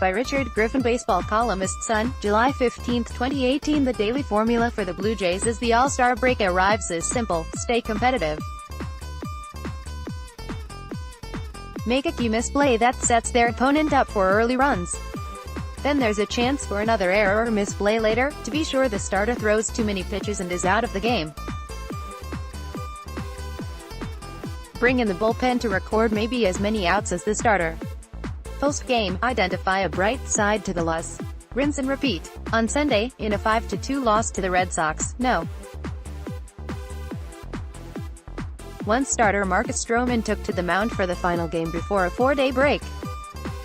by Richard GriffinBaseball ColumnistSun, July 15, 2018. The daily formula for the Blue Jays as the All-Star break arrives is simple: stay competitive. Make a key misplay that sets their opponent up for early runs. Then there's a chance for another error or misplay later, to be sure the starter throws too many pitches and is out of the game. Bring in the bullpen to record maybe as many outs as the starter. Post-game, identify a bright side to the loss. Rinse and repeat. On Sunday, in a 5-2 loss to the Red Sox, no. Once starter Marcus Stroman took to the mound for the final game before a 4-day break.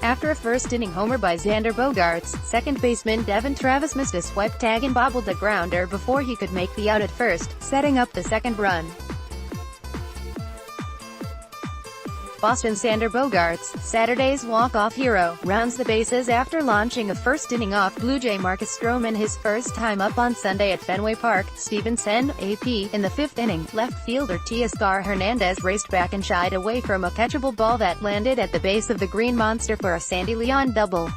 After a first-inning homer by Xander Bogaerts, second baseman Devin Travis missed a swipe tag and bobbled a grounder before he could make the out at first, setting up the second run. Boston's Xander Bogaerts, Saturday's walk-off hero, rounds the bases after launching a first-inning off Blue Jay Marcus Stroman his first time up on Sunday at Fenway Park. Stevenson, AP, in the fifth inning, left fielder Teoscar Hernandez raced back and shied away from a catchable ball that landed at the base of the Green Monster for a Sandy Leon double.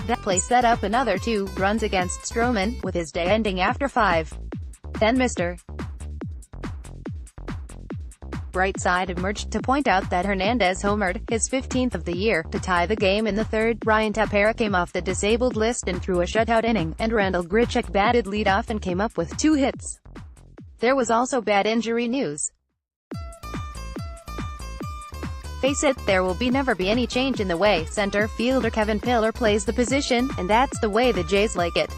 That play set up another 2 runs against Stroman, with his day ending after 5. Then Mr. Brightside emerged to point out that Hernandez homered, his 15th of the year, to tie the game in the third. Ryan Tepera came off the disabled list and threw a shutout inning, and Randal Grichuk batted leadoff and came up with 2 hits. There was also bad injury news. Face it, there will never be any change in the way center fielder Kevin Pillar plays the position, and that's the way the Jays like it.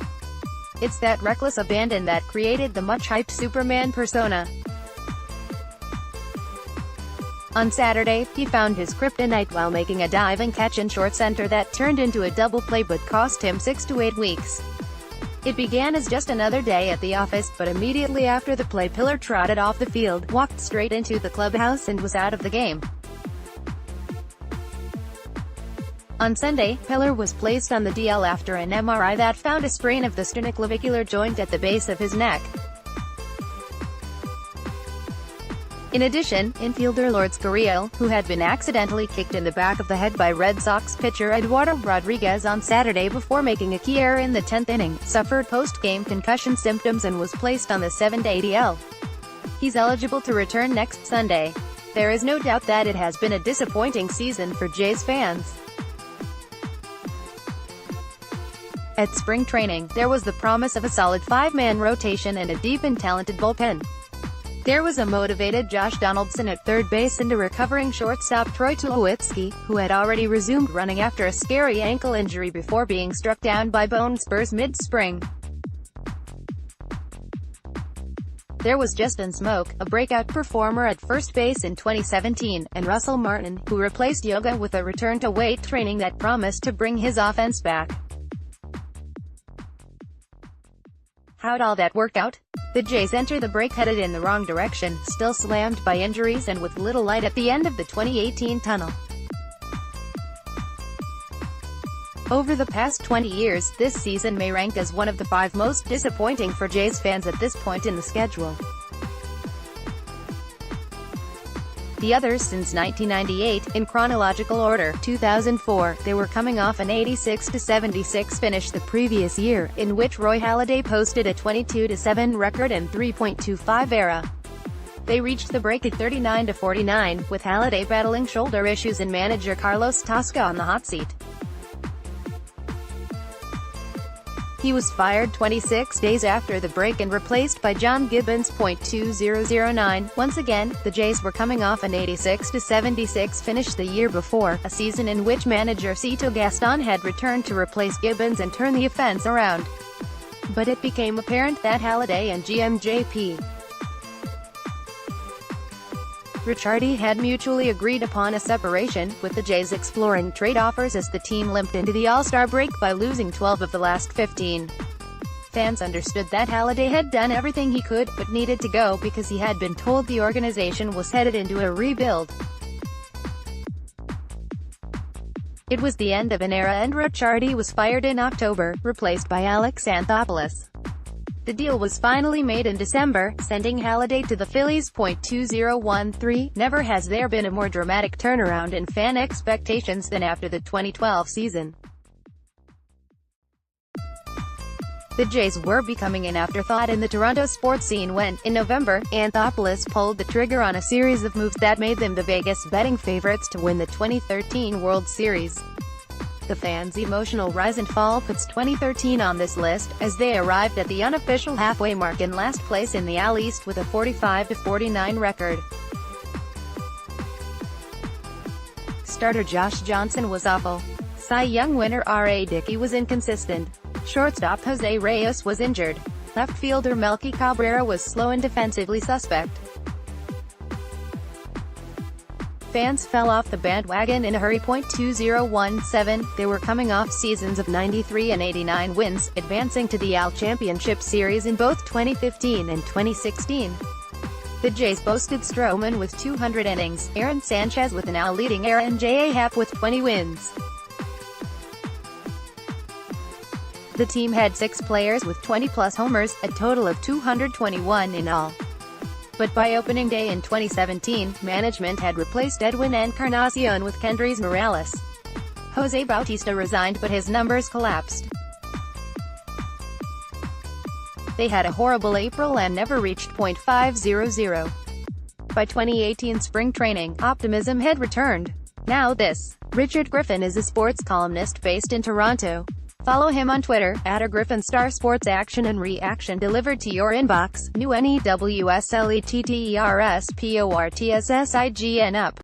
It's that reckless abandon that created the much-hyped Superman persona. On Saturday, he found his kryptonite while making a diving catch in short center that turned into a double play but cost him 6 to 8 weeks. It began as just another day at the office, but immediately after the play Pillar trotted off the field, walked straight into the clubhouse and was out of the game. On Sunday, Pillar was placed on the DL after an MRI that found a sprain of the sternoclavicular joint at the base of his neck. In addition, infielder Lourdes Gurriel, who had been accidentally kicked in the back of the head by Red Sox pitcher Eduardo Rodriguez on Saturday before making a key error in the 10th inning, suffered post-game concussion symptoms and was placed on the 7-day DL. He's eligible to return next Sunday. There is no doubt that it has been a disappointing season for Jays fans. At spring training, there was the promise of a solid 5-man rotation and a deep and talented bullpen. There was a motivated Josh Donaldson at third base and a recovering shortstop Troy Tulowitzki, who had already resumed running after a scary ankle injury before being struck down by bone spurs mid-spring. There was Justin Smoke, a breakout performer at first base in 2017, and Russell Martin, who replaced Yoga with a return to weight training that promised to bring his offense back. How'd all that work out? The Jays enter the break headed in the wrong direction, still slammed by injuries and with little light at the end of the 2018 tunnel. Over the past 20 years, this season may rank as one of the 5 most disappointing for Jays fans at this point in the schedule. The others since 1998, in chronological order: 2004, they were coming off an 86-76 finish the previous year, in which Roy Halladay posted a 22-7 record and 3.25 ERA. They reached the break at 39-49, with Halladay battling shoulder issues and manager Carlos Tosca on the hot seat. He was fired 26 days after the break and replaced by John Gibbons. 2009. Once again, the Jays were coming off an 86-76 finish the year before, a season in which manager Cito Gaston had returned to replace Gibbons and turn the offense around. But it became apparent that Halladay and GM J.P. Ricciardi had mutually agreed upon a separation, with the Jays exploring trade offers as the team limped into the All-Star break by losing 12 of the last 15. Fans understood that Halladay had done everything he could, but needed to go because he had been told the organization was headed into a rebuild. It was the end of an era and Ricciardi was fired in October, replaced by Alex Anthopoulos. The deal was finally made in December, sending Halladay to the Phillies. 2013. Never has there been a more dramatic turnaround in fan expectations than after the 2012 season. The Jays were becoming an afterthought in the Toronto sports scene when, in November, Anthopoulos pulled the trigger on a series of moves that made them the Vegas betting favorites to win the 2013 World Series. The fans' emotional rise and fall puts 2013 on this list, as they arrived at the unofficial halfway mark in last place in the AL East with a 45-49 record. Starter Josh Johnson was awful. Cy Young winner R.A. Dickey was inconsistent. Shortstop Jose Reyes was injured. Left fielder Melky Cabrera was slow and defensively suspect. Fans fell off the bandwagon in a hurry. 2017. They were coming off seasons of 93 and 89 wins, advancing to the AL Championship Series in both 2015 and 2016. The Jays boasted Stroman with 200 innings, Aaron Sanchez with an AL leading era, and J.A. Happ with 20 wins. The team had 6 players with 20-plus homers, a total of 221 in all. But by opening day in 2017, management had replaced Edwin Encarnacion with Kendrys Morales. Jose Bautista resigned, but his numbers collapsed. They had a horrible April and never reached .500. By 2018 spring training, optimism had returned. Now this. Richard Griffin is a sports columnist based in Toronto. Follow him on Twitter, @GriffinStar. Sports action and reaction delivered to your inbox. New NEWSLETTERSPORTSSIGN up.